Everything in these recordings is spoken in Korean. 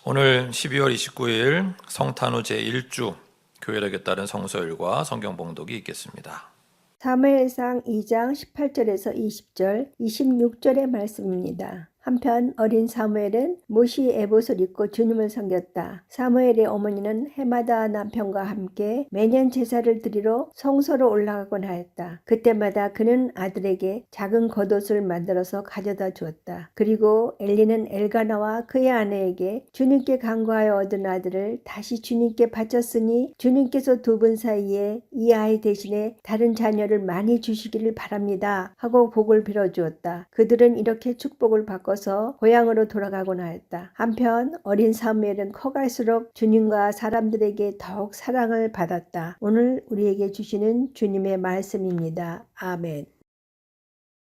오늘 12월 29일 성탄후 제1주 교회력에 따른 성서일과 성경 봉독이 있겠습니다. 사무엘상 2장 18절에서 20절, 26절의 말씀입니다. 한편 어린 사무엘은 모시 에봇을 입고 주님을 섬겼다. 사무엘의 어머니는 해마다 남편과 함께 매년 제사를 드리러 성소로 올라가곤 하였다. 그때마다 그는 아들에게 작은 겉옷을 만들어서 가져다 주었다. 그리고 엘리는 엘가나와 그의 아내에게 주님께 간구하여 얻은 아들을 다시 주님께 바쳤으니 주님께서 두 분 사이에 이 아이 대신에 다른 자녀를 많이 주시기를 바랍니다 하고 복을 빌어주었다. 그들은 이렇게 축복을 받고 고향으로 돌아가곤 하였다. 한편 어린 사무엘은 커갈수록 주님과 사람들에게 더욱 사랑을 받았다. 오늘 우리에게 주시는 주님의 말씀입니다. 아멘.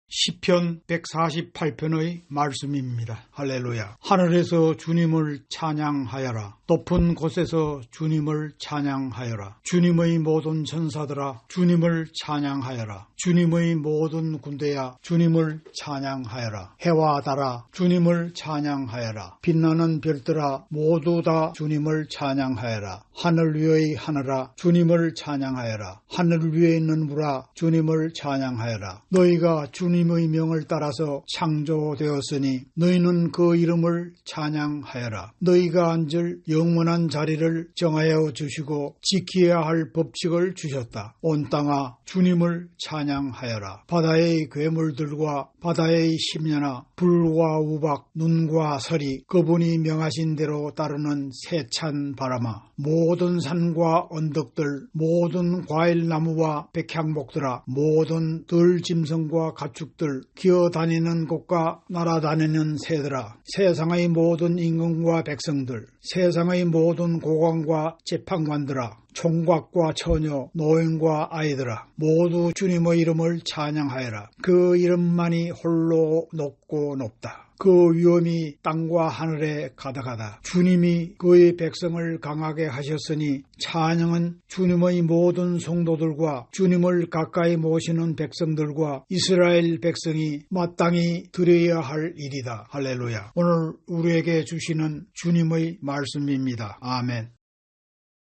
시편 148편의 말씀입니다. 할렐루야. 하늘에서 주님을 찬양하여라. 높은 곳에서 주님을 찬양하여라. 주님의 모든 천사들아 주님을 찬양하여라. 주님의 모든 군대야 주님을 찬양하여라. 해와 달아 주님을 찬양하여라. 빛나는 별들아 모두 다 주님을 찬양하여라. 하늘 위의 하늘아 주님을 찬양하여라. 하늘 위에 있는 물아 주님을 찬양하여라. 너희가 주님의 명을 따라서 창조되었으니 너희는 그 이름을 찬양하여라. 너희가 앉을 영원한 자리를 정하여 주시고 지켜야 할 법칙을 주셨다. 온 땅아 주님을 찬양하여라. 바다의 괴물들과 바다의 심연아 불과 우박 눈과 서리 그분이 명하신 대로 따르는 세찬 바람아 모든 산과 언덕들 모든 과일나무와 백향목들아 모든 들짐승과 가축들 기어다니는 곳과 날아다니는 새들아 세상의 모든 임금과 백성들 세상의 모든 고관과 재판관들아 총각과 처녀, 노인과 아이들아 모두 주님의 이름을 찬양하여라. 그 이름만이 홀로 높고 높다. 그 위엄이 땅과 하늘에 가득하다. 주님이 그의 백성을 강하게 하셨으니 찬양은 주님의 모든 성도들과 주님을 가까이 모시는 백성들과 이스라엘 백성이 마땅히 드려야 할 일이다. 할렐루야. 오늘 우리에게 주시는 주님의 말씀입니다. 아멘.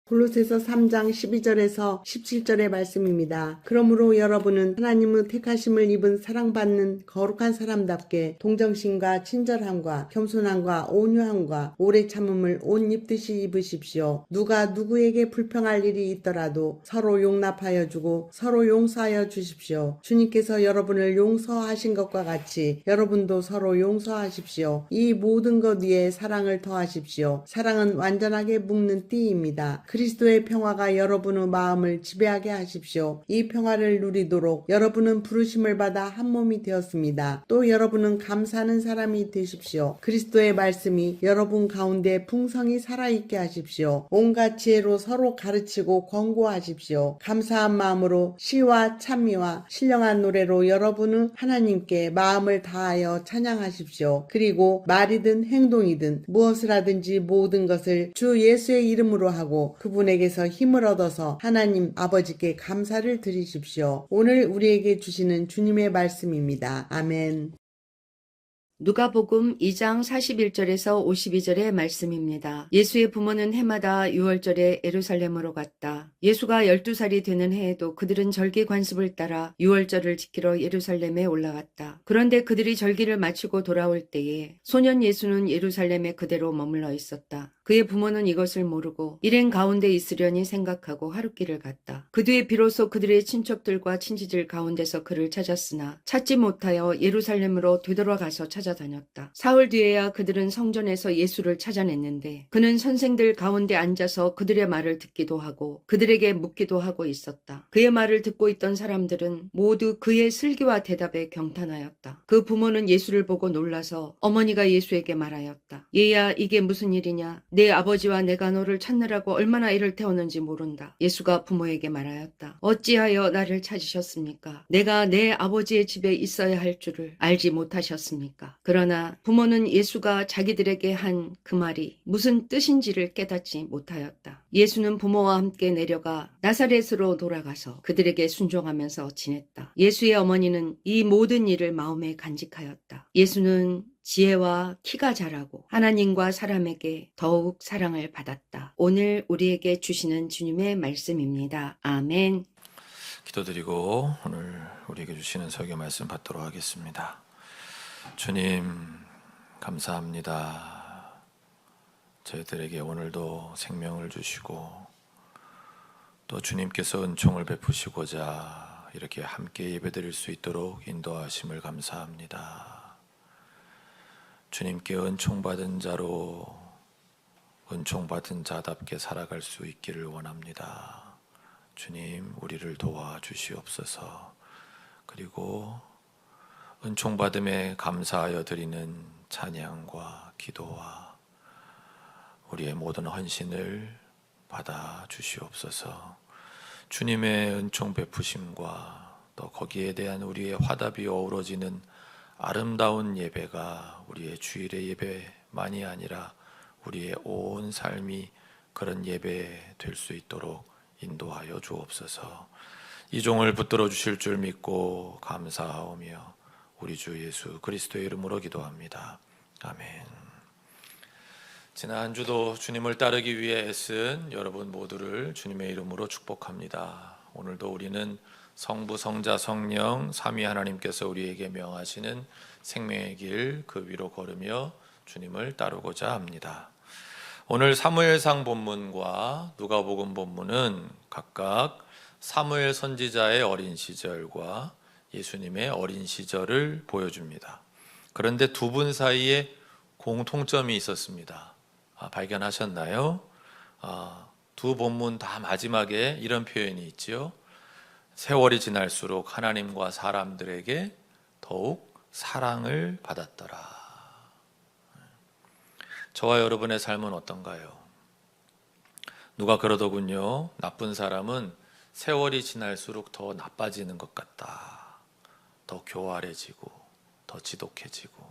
골로새서 3장 12절에서 17절의 말씀입니다. 그러므로 여러분은 하나님의 택하심을 입은 사랑받는 거룩한 사람답게 동정심과 친절함과 겸손함과 온유함과 오래 참음을 옷 입듯이 입으십시오. 누가 누구에게 불평할 일이 있더라도 서로 용납하여 주고 서로 용서하여 주십시오. 주님께서 여러분을 용서하신 것과 같이 여러분도 서로 용서하십시오. 이 모든 것 위에 사랑을 더하십시오. 사랑은 완전하게 묶는 띠입니다. 그리스도의 평화가 여러분의 마음을 지배하게 하십시오. 이 평화를 누리도록 여러분은 부르심을 받아 한 몸이 되었습니다. 또 여러분은 감사하는 사람이 되십시오. 그리스도의 말씀이 여러분 가운데 풍성히 살아있게 하십시오. 온갖 지혜로 서로 가르치고 권고하십시오. 감사한 마음으로 시와 찬미와 신령한 노래로 여러분은 하나님께 마음을 다하여 찬양하십시오. 그리고 말이든 행동이든 무엇을 하든지 모든 것을 주 예수의 이름으로 하고 그분에게서 힘을 얻어서 하나님 아버지께 감사를 드리십시오. 오늘 우리에게 주시는 주님의 말씀입니다. 아멘. 누가복음 2장 41절에서 52절의 말씀입니다. 예수의 부모는 해마다 6월절에 예루살렘으로 갔다. 예수가 12살이 되는 해에도 그들은 절기 관습을 따라 6월절을 지키러 예루살렘에 올라갔다. 그런데 그들이 절기를 마치고 돌아올 때에 소년 예수는 예루살렘에 그대로 머물러 있었다. 그의 부모는 이것을 모르고 일행 가운데 있으려니 생각하고 하룻길을 갔다. 그 뒤에 비로소 그들의 친척들과 친지들 가운데서 그를 찾았으나 찾지 못하여 예루살렘으로 되돌아가서 찾아다녔다. 사흘 뒤에야 그들은 성전에서 예수를 찾아냈는데 그는 선생들 가운데 앉아서 그들의 말을 듣기도 하고 그들에게 묻기도 하고 있었다. 그의 말을 듣고 있던 사람들은 모두 그의 슬기와 대답에 경탄하였다. 그 부모는 예수를 보고 놀라서 어머니가 예수에게 말하였다. 얘야 이게 무슨 일이냐? 내 아버지와 내가 너를 찾느라고 얼마나 애를 태웠는지 모른다. 예수가 부모에게 말하였다. 어찌하여 나를 찾으셨습니까? 내가 내 아버지의 집에 있어야 할 줄을 알지 못하셨습니까? 그러나 부모는 예수가 자기들에게 한 그 말이 무슨 뜻인지를 깨닫지 못하였다. 예수는 부모와 함께 내려가 나사렛으로 돌아가서 그들에게 순종하면서 지냈다. 예수의 어머니는 이 모든 일을 마음에 간직하였다. 예수는 지혜와 키가 자라고 하나님과 사람에게 더욱 사랑을 받았다. 오늘 우리에게 주시는 주님의 말씀입니다. 아멘. 기도드리고 오늘 우리에게 주시는 설교 말씀 받도록 하겠습니다. 주님 감사합니다. 저희들에게 오늘도 생명을 주시고 또 주님께서 은총을 베푸시고자 이렇게 함께 예배드릴 수 있도록 인도하심을 감사합니다. 주님께 은총받은 자로 은총받은 자답게 살아갈 수 있기를 원합니다. 주님 우리를 도와주시옵소서. 그리고 은총받음에 감사하여 드리는 찬양과 기도와 우리의 모든 헌신을 받아 주시옵소서. 주님의 은총 베푸심과 또 거기에 대한 우리의 화답이 어우러지는 아름다운 예배가 우리의 주일의 예배만이 아니라 우리의 온 삶이 그런 예배 될 수 있도록 인도하여 주옵소서. 이 종을 붙들어 주실 줄 믿고 감사하오며 우리 주 예수 그리스도의 이름으로 기도합니다. 아멘. 지난 한 주도 주님을 따르기 위해 애쓴 여러분 모두를 주님의 이름으로 축복합니다. 오늘도 우리는 성부, 성자, 성령 삼위 하나님께서 우리에게 명하시는 생명의 길 그 위로 걸으며 주님을 따르고자 합니다. 오늘 사무엘상 본문과 누가복음 본문은 각각 사무엘 선지자의 어린 시절과 예수님의 어린 시절을 보여줍니다. 그런데 두 분 사이에 공통점이 있었습니다. 발견하셨나요? 두 본문 다 마지막에 이런 표현이 있지요. 세월이 지날수록 하나님과 사람들에게 더욱 사랑을 받았더라. 저와 여러분의 삶은 어떤가요? 누가 그러더군요. 나쁜 사람은 세월이 지날수록 더 나빠지는 것 같다. 더 교활해지고 더 지독해지고.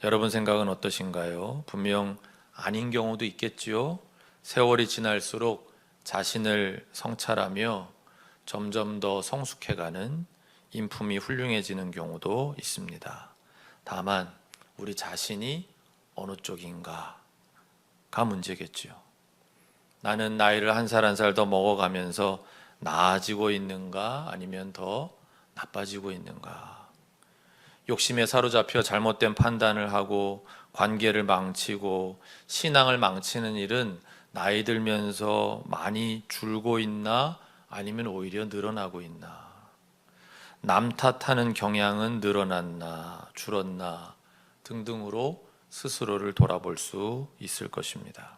여러분 생각은 어떠신가요? 분명 아닌 경우도 있겠지요. 세월이 지날수록 자신을 성찰하며 점점 더 성숙해가는 인품이 훌륭해지는 경우도 있습니다. 다만 우리 자신이 어느 쪽인가가 문제겠지요. 나는 나이를 한 살 한 살 더 먹어가면서 나아지고 있는가 아니면 더 나빠지고 있는가. 욕심에 사로잡혀 잘못된 판단을 하고 관계를 망치고 신앙을 망치는 일은 나이 들면서 많이 줄고 있나 아니면 오히려 늘어나고 있나. 남 탓하는 경향은 늘어났나 줄었나 등등으로 스스로를 돌아볼 수 있을 것입니다.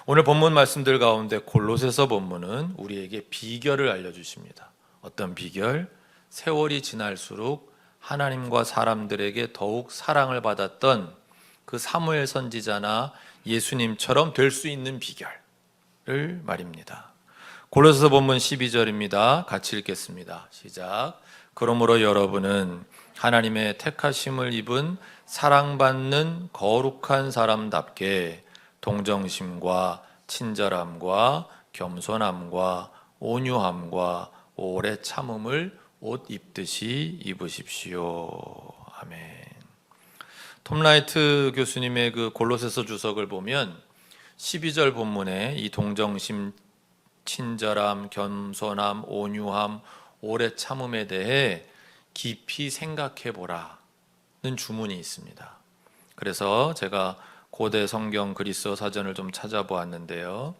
오늘 본문 말씀들 가운데 골로새서 본문은 우리에게 비결을 알려주십니다. 어떤 비결? 세월이 지날수록 하나님과 사람들에게 더욱 사랑을 받았던 그 사무엘 선지자나 예수님처럼 될 수 있는 비결을 말입니다. 골로새서 본문 12절입니다. 같이 읽겠습니다. 시작. 그러므로 여러분은 하나님의 택하심을 입은 사랑받는 거룩한 사람답게 동정심과 친절함과 겸손함과 온유함과 오래 참음을 옷 입듯이 입으십시오. 아멘. 톰 라이트 교수님의 그 골로새서 주석을 보면 12절 본문에 이 동정심, 친절함, 겸손함, 온유함, 오래 참음에 대해 깊이 생각해 보라는 주문이 있습니다. 그래서 제가 고대 성경 그리스어 사전을 좀 찾아보았는데요.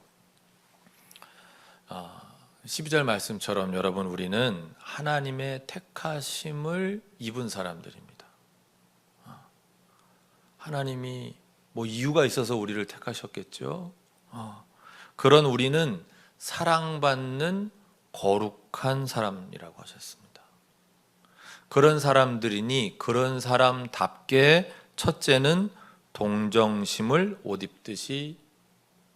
12절 말씀처럼 여러분 우리는 하나님의 택하심을 입은 사람들입니다. 하나님이 뭐 이유가 있어서 우리를 택하셨겠죠. 그런 우리는 사랑받는 거룩한 사람이라고 하셨습니다. 그런 사람들이니 그런 사람답게 첫째는 동정심을 옷 입듯이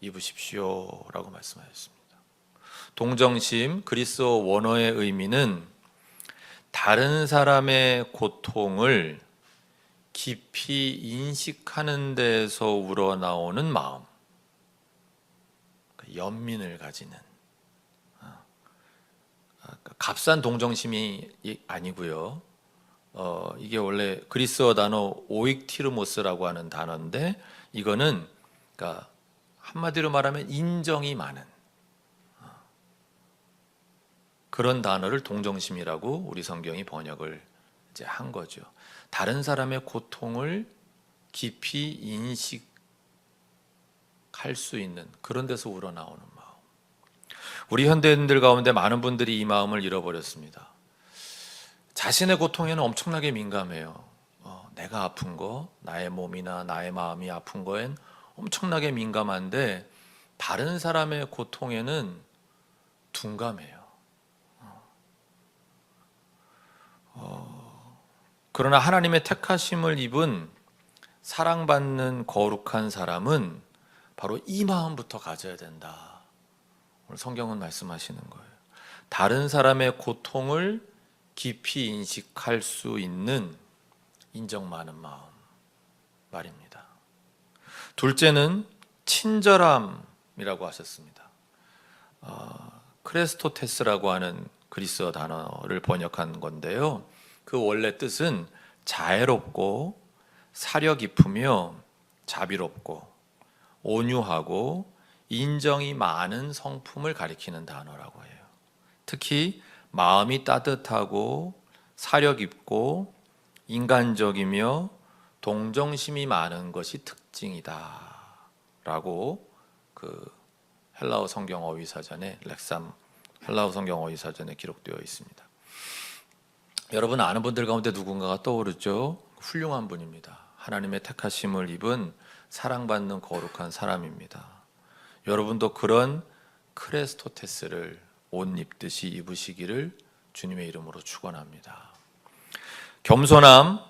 입으십시오 라고 말씀하셨습니다. 동정심, 그리스어 원어의 의미는 다른 사람의 고통을 깊이 인식하는 데서 우러나오는 마음, 연민을 가지는, 값싼 동정심이 아니고요. 이게 원래 그리스어 단어 오익티르모스라고 하는 단어인데 이거는 그러니까 한마디로 말하면 인정이 많은 그런 단어를 동정심이라고 우리 성경이 번역을 이제 한 거죠. 다른 사람의 고통을 깊이 인식할 수 있는 그런 데서 우러나오는 마음. 우리 현대인들 가운데 많은 분들이 이 마음을 잃어버렸습니다. 자신의 고통에는 엄청나게 민감해요. 내가 아픈 거, 나의 몸이나 나의 마음이 아픈 거엔 엄청나게 민감한데 다른 사람의 고통에는 둔감해요. 그러나 하나님의 택하심을 입은 사랑받는 거룩한 사람은 바로 이 마음부터 가져야 된다. 오늘 성경은 말씀하시는 거예요. 다른 사람의 고통을 깊이 인식할 수 있는 인정 많은 마음 말입니다. 둘째는 친절함이라고 하셨습니다. 크레스토테스라고 하는 그리스어 단어를 번역한 건데요. 그 원래 뜻은 자애롭고 사려 깊으며 자비롭고 온유하고 인정이 많은 성품을 가리키는 단어라고 해요. 특히 마음이 따뜻하고 사려 깊고 인간적이며 동정심이 많은 것이 특징이다 라고 그 헬라어 성경 어휘사전에 렉삼 헬라어 성경 어휘사전에 기록되어 있습니다. 여러분 아는 분들 가운데 누군가가 떠오르죠? 훌륭한 분입니다. 하나님의 택하심을 입은 사랑받는 거룩한 사람입니다. 여러분도 그런 크레스토테스를 옷 입듯이 입으시기를 주님의 이름으로 축원합니다. 겸손함,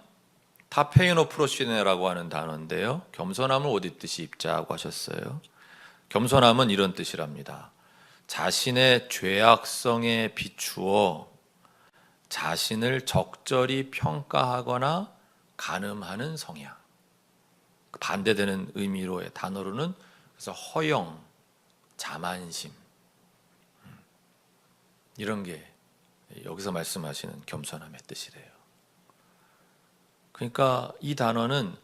타페이노프로시네라고 하는 단어인데요. 겸손함을 옷 입듯이 입자고 하셨어요. 겸손함은 이런 뜻이랍니다. 자신의 죄악성에 비추어 자신을 적절히 평가하거나 가늠하는 성향. 반대되는 의미로의 단어로는 그래서 허영, 자만심 이런 게 여기서 말씀하시는 겸손함의 뜻이래요. 그러니까 이 단어는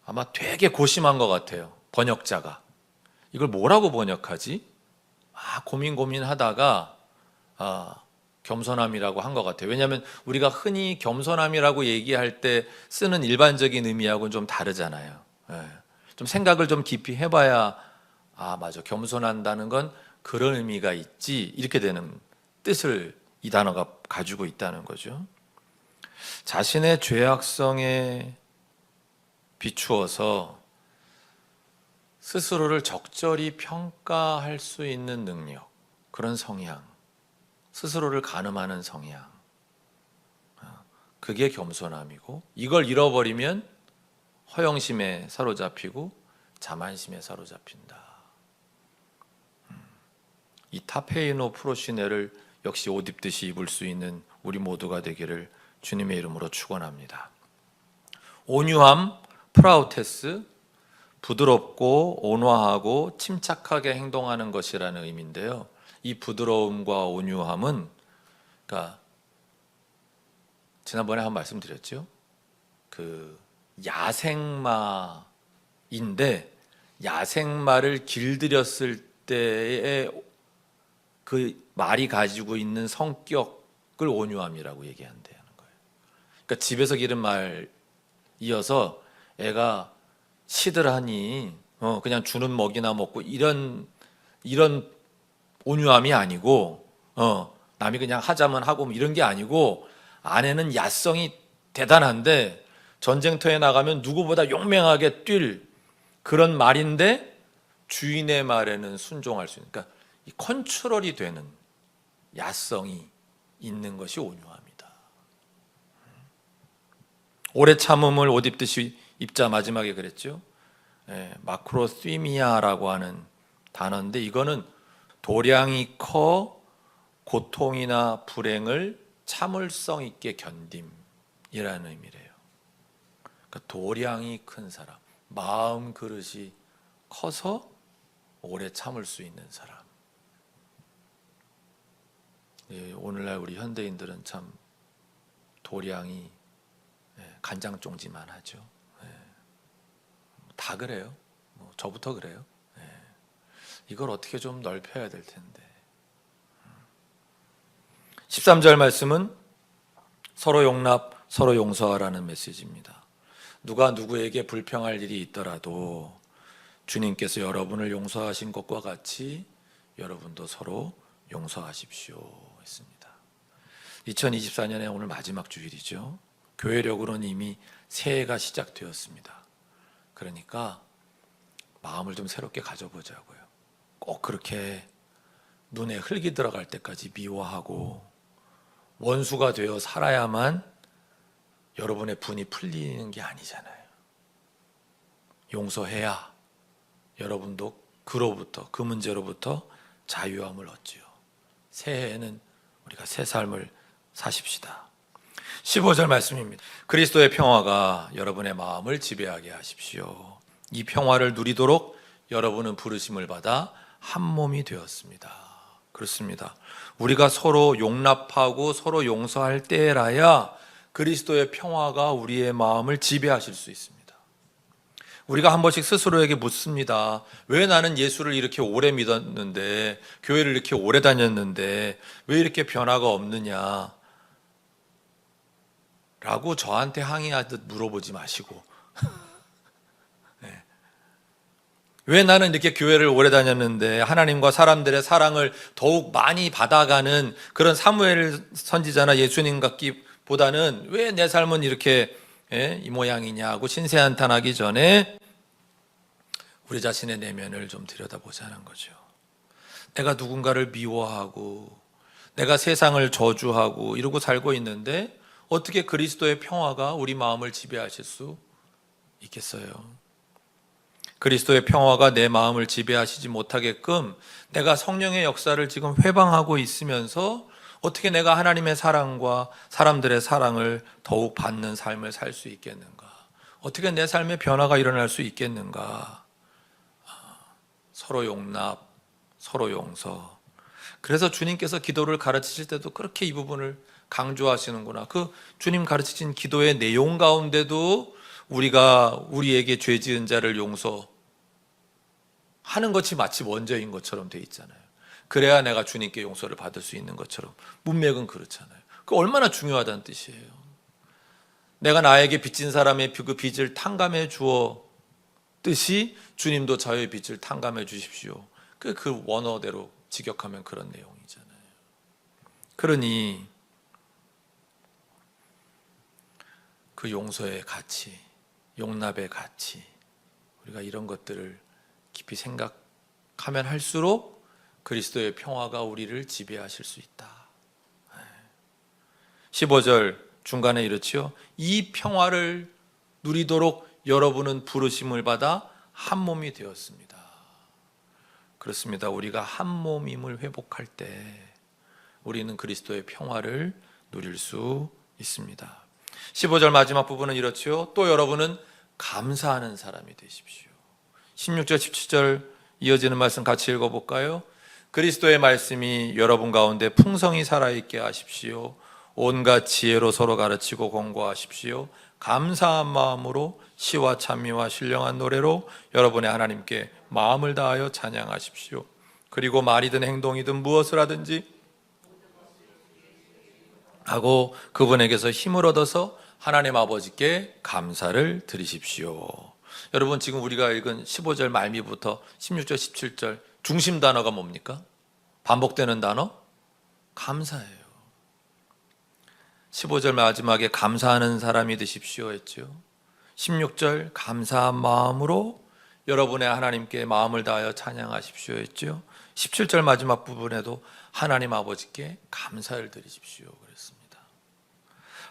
아마 되게 고심한 것 같아요. 번역자가 이걸 뭐라고 번역하지? 고민하다가 겸손함이라고 한 것 같아요. 왜냐하면 우리가 흔히 겸손함이라고 얘기할 때 쓰는 일반적인 의미하고는 좀 다르잖아요. 좀 생각을 좀 깊이 해봐야 맞아, 겸손한다는 건 그런 의미가 있지, 이렇게 되는 뜻을 이 단어가 가지고 있다는 거죠. 자신의 죄악성에 비추어서 스스로를 적절히 평가할 수 있는 능력, 그런 성향, 스스로를 가늠하는 성향, 그게 겸손함이고, 이걸 잃어버리면 허영심에 사로잡히고 자만심에 사로잡힌다. 이 타페이노 프로시네를 역시 옷 입듯이 입을 수 있는 우리 모두가 되기를 주님의 이름으로 축원합니다. 온유함, 프라우테스, 부드럽고 온화하고 침착하게 행동하는 것이라는 의미인데요. 이 부드러움과 온유함은, 그러니까 지난번에 한 말씀드렸죠. 그 야생마인데 야생마를 길들였을 때의 그 말이 가지고 있는 성격을 온유함이라고 얘기한다는 거예요. 그러니까 집에서 기른 말 이어서 애가 시들하니 그냥 주는 먹이나 먹고 이런 온유함이 아니고 남이 그냥 하자면 하고 이런 게 아니고, 아내는 야성이 대단한데 전쟁터에 나가면 누구보다 용맹하게 뛸 그런 말인데 주인의 말에는 순종할 수 있는, 그러니까 이 컨트롤이 되는 야성이 있는 것이 온유함이다. 오래 참음을 옷 입듯이 입자, 마지막에 그랬죠. 마크로스미아라고 하는 단어인데 이거는 도량이 커 고통이나 불행을 참을성 있게 견딤이라는 의미래요. 그러니까 도량이 큰 사람, 마음 그릇이 커서 오래 참을 수 있는 사람. 오늘날 우리 현대인들은 참 도량이 간장종지만 하죠. 다 그래요. 저부터 그래요. 이걸 어떻게 좀 넓혀야 될 텐데. 13절 말씀은 서로 용납, 서로 용서하라는 메시지입니다. 누가 누구에게 불평할 일이 있더라도 주님께서 여러분을 용서하신 것과 같이 여러분도 서로 용서하십시오 했습니다. 2024년에 오늘 마지막 주일이죠. 교회력으로는 이미 새해가 시작되었습니다. 그러니까 마음을 좀 새롭게 가져보자고요. 꼭 그렇게 눈에 흙이 들어갈 때까지 미워하고 원수가 되어 살아야만 여러분의 분이 풀리는 게 아니잖아요. 용서해야 여러분도 그로부터, 그 문제로부터 자유함을 얻지요. 새해에는 우리가 새 삶을 사십시다. 15절 말씀입니다. 그리스도의 평화가 여러분의 마음을 지배하게 하십시오. 이 평화를 누리도록 여러분은 부르심을 받아 한 몸이 되었습니다. 그렇습니다. 우리가 서로 용납하고 서로 용서할 때라야 그리스도의 평화가 우리의 마음을 지배하실 수 있습니다. 우리가 한 번씩 스스로에게 묻습니다. 왜 나는 예수를 이렇게 오래 믿었는데, 교회를 이렇게 오래 다녔는데 왜 이렇게 변화가 없느냐 라고 저한테 항의하듯 물어보지 마시고 왜 나는 이렇게 교회를 오래 다녔는데 하나님과 사람들의 사랑을 더욱 많이 받아가는 그런 사무엘 선지자나 예수님 같기보다는 왜 내 삶은 이렇게 이 모양이냐고 신세한탄하기 전에 우리 자신의 내면을 좀 들여다보자는 거죠. 내가 누군가를 미워하고 내가 세상을 저주하고 이러고 살고 있는데 어떻게 그리스도의 평화가 우리 마음을 지배하실 수 있겠어요? 그리스도의 평화가 내 마음을 지배하시지 못하게끔 내가 성령의 역사를 지금 회방하고 있으면서 어떻게 내가 하나님의 사랑과 사람들의 사랑을 더욱 받는 삶을 살 수 있겠는가? 어떻게 내 삶에 변화가 일어날 수 있겠는가? 서로 용납, 서로 용서. 그래서 주님께서 기도를 가르치실 때도 그렇게 이 부분을 강조하시는구나. 그 주님 가르치신 기도의 내용 가운데도 우리가 우리에게 죄 지은 자를 용서하는 것이 마치 원죄인 것처럼 돼 있잖아요. 그래야 내가 주님께 용서를 받을 수 있는 것처럼 문맥은 그렇잖아요. 그 얼마나 중요하다는 뜻이에요. 내가 나에게 빚진 사람의 그 빚을 탕감해 주었듯이 주님도 저의 빚을 탕감해 주십시오. 그 원어대로 직역하면 그런 내용이잖아요. 그러니 그 용서의 가치, 용납의 가치, 우리가 이런 것들을 깊이 생각하면 할수록 그리스도의 평화가 우리를 지배하실 수 있다. 15절 중간에 이렇지요. 이 평화를 누리도록 여러분은 부르심을 받아 한 몸이 되었습니다. 그렇습니다. 우리가 한 몸임을 회복할 때 우리는 그리스도의 평화를 누릴 수 있습니다. 15절 마지막 부분은 이렇지요. 또 여러분은 감사하는 사람이 되십시오. 16절 17절 이어지는 말씀 같이 읽어볼까요? 그리스도의 말씀이 여러분 가운데 풍성히 살아있게 하십시오. 온갖 지혜로 서로 가르치고 공고하십시오. 감사한 마음으로 시와 찬미와 신령한 노래로 여러분의 하나님께 마음을 다하여 찬양하십시오. 그리고 말이든 행동이든 무엇을 하든지 하고 그분에게서 힘을 얻어서 하나님 아버지께 감사를 드리십시오. 여러분 지금 우리가 읽은 15절 말미부터 16절 17절 중심 단어가 뭡니까? 반복되는 단어? 감사예요. 15절 마지막에 감사하는 사람이 되십시오 했죠. 16절 감사한 마음으로 여러분의 하나님께 마음을 다하여 찬양하십시오 했죠. 17절 마지막 부분에도 하나님 아버지께 감사를 드리십시오 그랬습니다.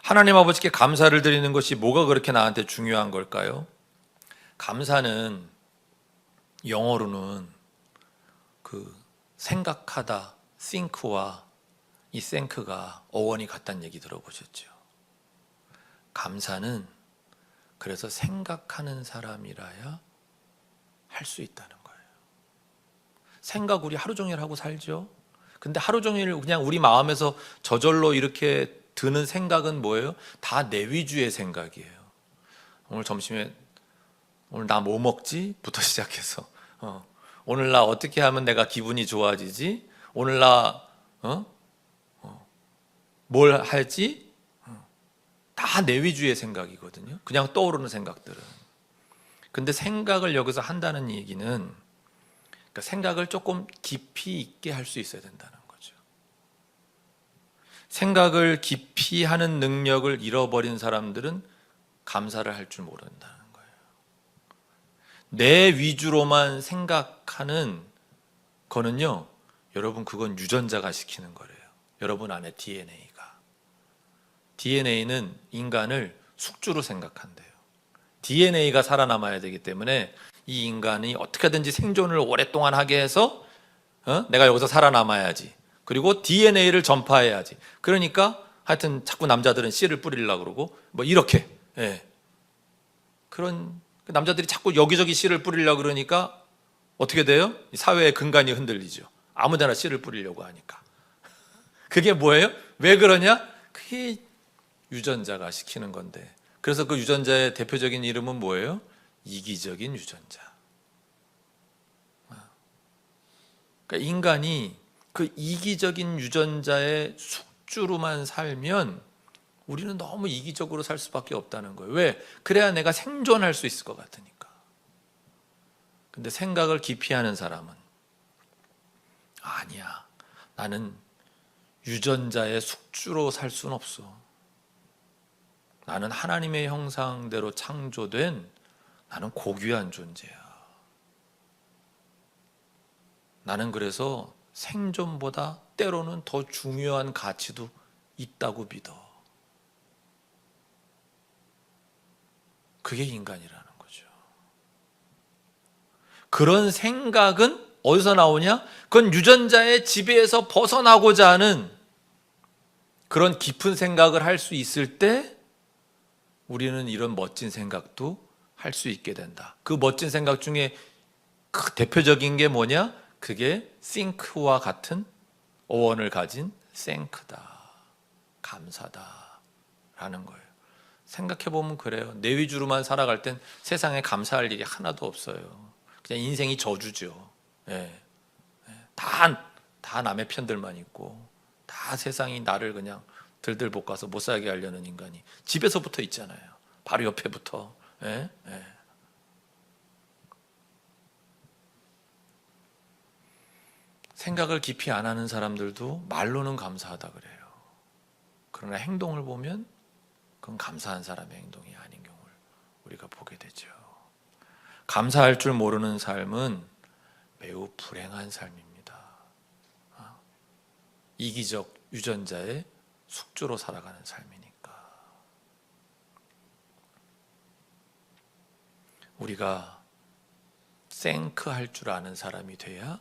하나님 아버지께 감사를 드리는 것이 뭐가 그렇게 나한테 중요한 걸까요? 감사는 영어로는 그 생각하다, think와 이 think가 어원이 같다는 얘기 들어보셨죠? 감사는 그래서 생각하는 사람이라야 할 수 있다는 거예요. 생각 우리 하루 종일 하고 살죠? 근데 하루 종일 그냥 우리 마음에서 저절로 이렇게 드는 생각은 뭐예요? 다 내 위주의 생각이에요. 오늘 점심에 오늘 나 뭐 먹지? 부터 시작해서 오늘 나 어떻게 하면 내가 기분이 좋아지지? 오늘 나 뭘 할지? 다 내 위주의 생각이거든요. 그냥 떠오르는 생각들은. 근데 생각을 여기서 한다는 얘기는 그러니까 생각을 조금 깊이 있게 할 수 있어야 된다는 거죠. 생각을 깊이 하는 능력을 잃어버린 사람들은 감사를 할 줄 모른다는 거예요. 내 위주로만 생각하는 거는요, 여러분 그건 유전자가 시키는 거래요. 여러분 안에 DNA는 인간을 숙주로 생각한대요. DNA가 살아남아야 되기 때문에 이 인간이 어떻게든지 생존을 오랫동안 하게 해서 내가 여기서 살아남아야지. 그리고 DNA를 전파해야지. 그러니까 하여튼 자꾸 남자들은 씨를 뿌리려고 그러고 뭐 이렇게 그런 남자들이 자꾸 여기저기 씨를 뿌리려고 그러니까 어떻게 돼요? 사회의 근간이 흔들리죠. 아무데나 씨를 뿌리려고 하니까. 그게 뭐예요? 왜 그러냐? 그게 유전자가 시키는 건데. 그래서 그 유전자의 대표적인 이름은 뭐예요? 이기적인 유전자. 그러니까 인간이 그 이기적인 유전자의 숙주로만 살면 우리는 너무 이기적으로 살 수밖에 없다는 거예요. 왜? 그래야 내가 생존할 수 있을 것 같으니까. 근데 생각을 깊이 하는 사람은 아니야. 나는 유전자의 숙주로 살 수는 없어. 나는 하나님의 형상대로 창조된 나는 고귀한 존재야. 나는 그래서 생존보다 때로는 더 중요한 가치도 있다고 믿어. 그게 인간이라는 거죠. 그런 생각은 어디서 나오냐? 그건 유전자의 지배에서 벗어나고자 하는 그런 깊은 생각을 할 수 있을 때 우리는 이런 멋진 생각도 할 수 있게 된다. 그 멋진 생각 중에 그 대표적인 게 뭐냐? 그게 think와 같은 어원을 가진 thank다. 감사다. 라는 거예요. 생각해보면 그래요. 내 위주로만 살아갈 땐 세상에 감사할 일이 하나도 없어요. 그냥 인생이 저주죠. 다 남의 편들만 있고 다 세상이 나를 그냥 들들 볶아서 못 살게 하려는 인간이 집에서부터 있잖아요. 바로 옆에부터. 생각을 깊이 안 하는 사람들도 말로는 감사하다 그래요. 그러나 행동을 보면 그건 감사한 사람의 행동이 아닌 경우를 우리가 보게 되죠. 감사할 줄 모르는 삶은 매우 불행한 삶입니다. 이기적 유전자의 숙주로 살아가는 삶이니까. 우리가 thank 할 줄 아는 사람이 돼야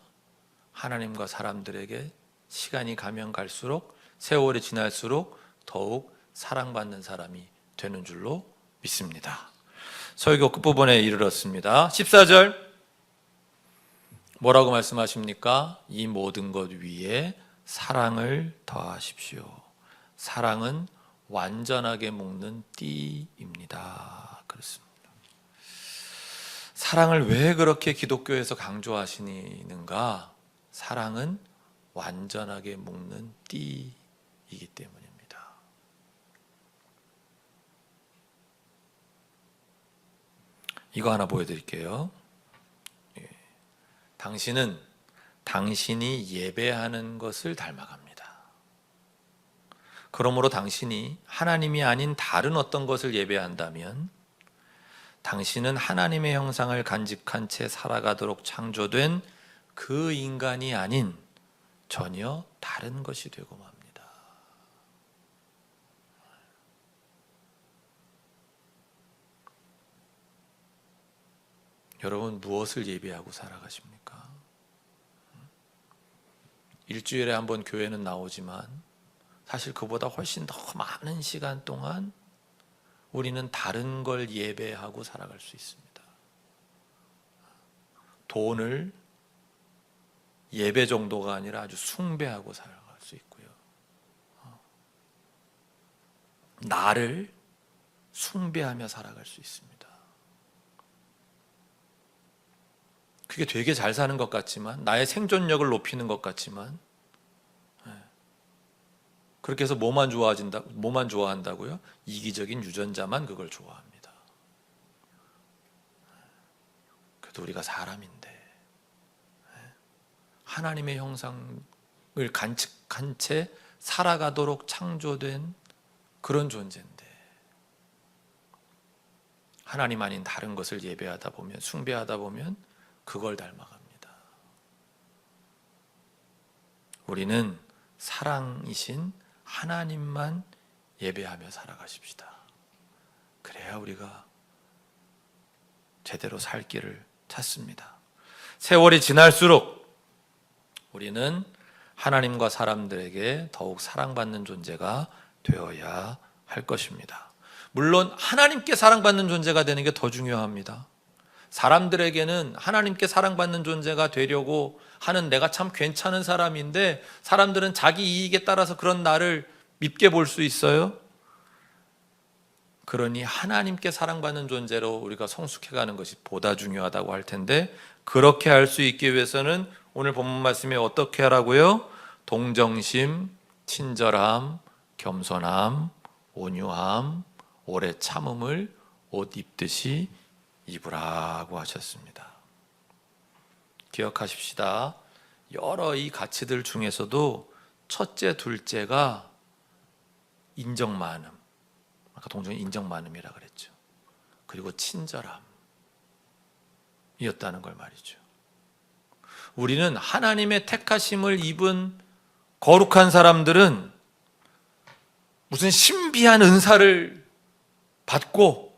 하나님과 사람들에게 시간이 가면 갈수록 세월이 지날수록 더욱 사랑받는 사람이 되는 줄로 믿습니다. 설교 끝부분에 이르렀습니다. 14절 뭐라고 말씀하십니까? 이 모든 것 위에 사랑을 더하십시오. 사랑은 완전하게 묶는 띠입니다. 그렇습니다. 사랑을 왜 그렇게 기독교에서 강조하시는가? 사랑은 완전하게 묶는 띠이기 때문입니다. 이거 하나 보여드릴게요. 당신은 당신이 예배하는 것을 닮아갑니다. 그러므로 당신이 하나님이 아닌 다른 어떤 것을 예배한다면 당신은 하나님의 형상을 간직한 채 살아가도록 창조된 그 인간이 아닌 전혀 다른 것이 되고 맙니다. 여러분 무엇을 예배하고 살아가십니까? 일주일에 한 번 교회는 나오지만 사실 그보다 훨씬 더 많은 시간 동안 우리는 다른 걸 예배하고 살아갈 수 있습니다. 돈을 예배 정도가 아니라 아주 숭배하고 살아갈 수 있고요. 나를 숭배하며 살아갈 수 있습니다. 그게 되게 잘 사는 것 같지만, 나의 생존력을 높이는 것 같지만, 그렇게 해서 뭐만 좋아한다고요? 이기적인 유전자만 그걸 좋아합니다. 그래도 우리가 사람인데 하나님의 형상을 간직한 채 살아가도록 창조된 그런 존재인데, 하나님 아닌 다른 것을 예배하다 보면, 숭배하다 보면 그걸 닮아갑니다. 우리는 사랑이신 하나님만 예배하며 살아가십시다. 그래야 우리가 제대로 살 길을 찾습니다. 세월이 지날수록 우리는 하나님과 사람들에게 더욱 사랑받는 존재가 되어야 할 것입니다. 물론 하나님께 사랑받는 존재가 되는 게 더 중요합니다. 사람들에게는 하나님께 사랑받는 존재가 되려고 하는 내가 참 괜찮은 사람인데, 사람들은 자기 이익에 따라서 그런 나를 밉게 볼 수 있어요. 그러니 하나님께 사랑받는 존재로 우리가 성숙해가는 것이 보다 중요하다고 할 텐데, 그렇게 할 수 있기 위해서는 오늘 본문 말씀에 어떻게 하라고요? 동정심, 친절함, 겸손함, 온유함, 오래 참음을 옷 입듯이 입으라고 하셨습니다. 기억하십시다. 여러 이 가치들 중에서도 첫째, 둘째가 인정 많음, 아까 동정이 인정 많음이라 그랬죠. 그리고 친절함이었다는 걸 말이죠. 우리는 하나님의 택하심을 입은 거룩한 사람들은 무슨 신비한 은사를 받고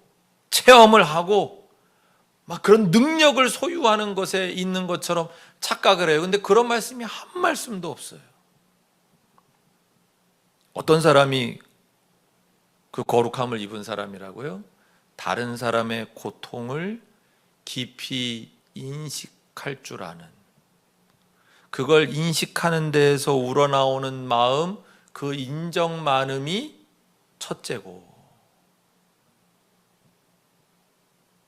체험을 하고 막 그런 능력을 소유하는 것에 있는 것처럼 착각을 해요. 근데 그런 말씀이 한 말씀도 없어요. 어떤 사람이 그 거룩함을 입은 사람이라고요? 다른 사람의 고통을 깊이 인식할 줄 아는, 그걸 인식하는 데에서 우러나오는 마음, 그 인정 많음이 첫째고,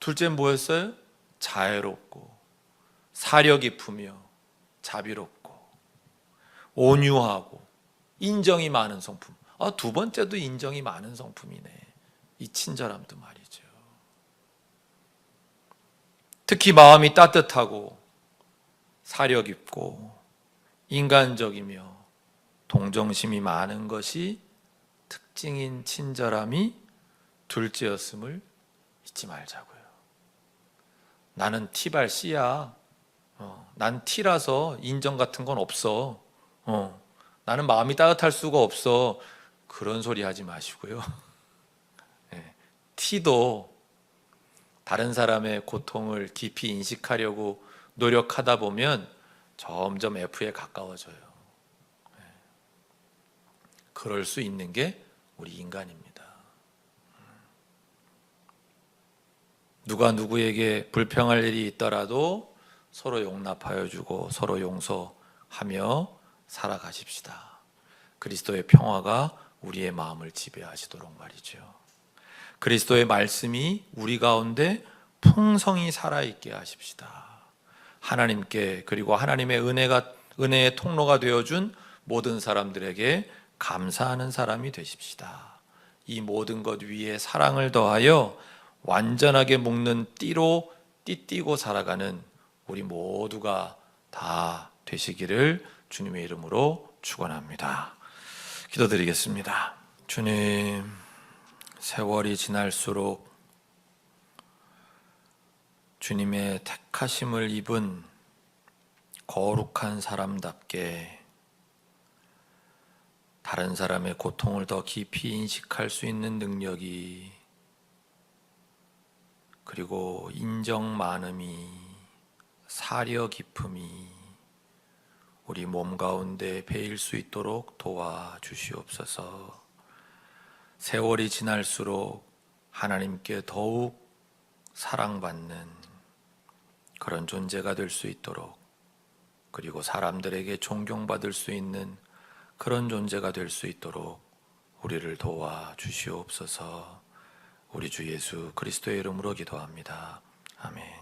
둘째는 뭐였어요? 자애롭고 사려 깊으며 자비롭고 온유하고 인정이 많은 성품. 두 번째도 인정이 많은 성품이네. 이 친절함도 말이죠. 특히 마음이 따뜻하고 사려 깊고 인간적이며 동정심이 많은 것이 특징인 친절함이 둘째였음을 잊지 말자고요. 나는 T발 C야. 난 T라서 인정 같은 건 없어. 나는 마음이 따뜻할 수가 없어. 그런 소리 하지 마시고요. T도 다른 사람의 고통을 깊이 인식하려고 노력하다 보면 점점 F에 가까워져요. 그럴 수 있는 게 우리 인간입니다. 누가 누구에게 불평할 일이 있더라도 서로 용납하여 주고 서로 용서하며 살아가십시다. 그리스도의 평화가 우리의 마음을 지배하시도록 말이죠. 그리스도의 말씀이 우리 가운데 풍성히 살아있게 하십시다. 하나님께, 그리고 하나님의 은혜의 통로가 되어준 모든 사람들에게 감사하는 사람이 되십시다. 이 모든 것 위에 사랑을 더하여 완전하게 묶는 띠로 띠띠고 살아가는 우리 모두가 다 되시기를 주님의 이름으로 축원합니다. 기도드리겠습니다. 주님, 세월이 지날수록 주님의 택하심을 입은 거룩한 사람답게 다른 사람의 고통을 더 깊이 인식할 수 있는 능력이, 그리고 인정 많음이, 사려 깊음이 우리 몸 가운데 배일 수 있도록 도와주시옵소서. 세월이 지날수록 하나님께 더욱 사랑받는 그런 존재가 될 수 있도록, 그리고 사람들에게 존경받을 수 있는 그런 존재가 될 수 있도록 우리를 도와주시옵소서. 우리 주 예수 그리스도의 이름으로 기도합니다. 아멘.